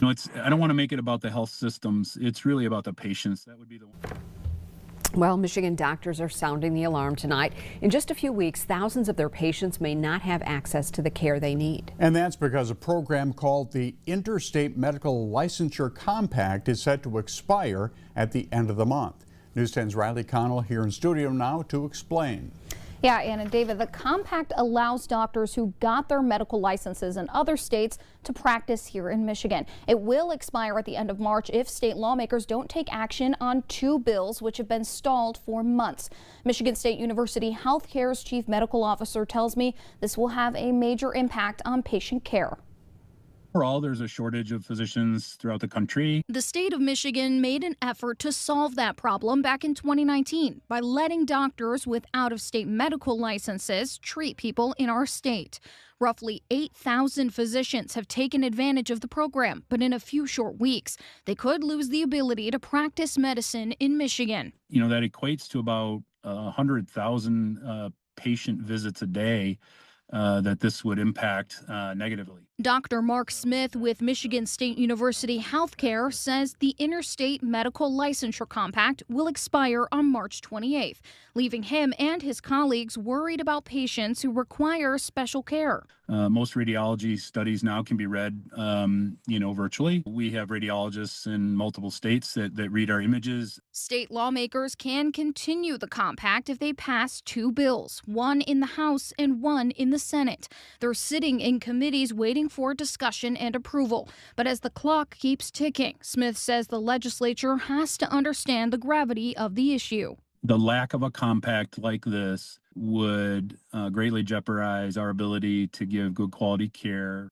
I don't want to make it about the health systems. It's really about the patients. That would be the one. Well, Michigan doctors are sounding the alarm tonight. In just a few weeks, thousands of their patients may not have access to the care they need. And that's because a program called the Interstate Medical Licensure Compact is set to expire at the end of the month. News 10's Riley Connell here in studio now to explain. Yeah, Ann and David, the compact allows doctors who got their medical licenses in other states to practice here in Michigan. It will expire at the end of March if state lawmakers don't take action on two bills which have been stalled for months. Michigan State University Healthcare's chief medical officer tells me this will have a major impact on patient care. Overall, there's a shortage of physicians throughout the country. The state of Michigan made an effort to solve that problem back in 2019 by letting doctors with out-of-state medical licenses treat people in our state. Roughly 8,000 physicians have taken advantage of the program, but in a few short weeks, they could lose the ability to practice medicine in Michigan. That equates to about 100,000 patient visits a day that this would impact negatively. Dr. Mark Smith with Michigan State University Healthcare says the Interstate Medical Licensure Compact will expire on March 28th, leaving him and his colleagues worried about patients who require special care. Most radiology studies now can be read, virtually. We have radiologists in multiple states that read our images. State lawmakers can continue the compact if they pass two bills, one in the House and one in the Senate. They're sitting in committees waiting for discussion and approval. But as the clock keeps ticking, Smith says the legislature has to understand the gravity of the issue. The lack of a compact like this would greatly jeopardize our ability to give good quality care.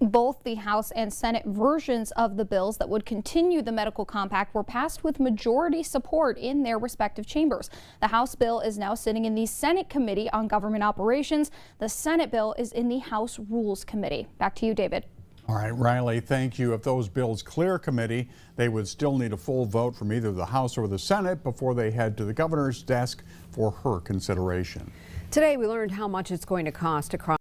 Both the House and Senate versions of the bills that would continue the medical compact were passed with majority support in their respective chambers. The House bill is now sitting in the Senate Committee on Government Operations. The Senate bill is in the House Rules Committee. Back to you, David. All right, Riley, thank you. If those bills clear committee, they would still need a full vote from either the House or the Senate before they head to the governor's desk for her consideration. Today, we learned how much it's going to cost to cross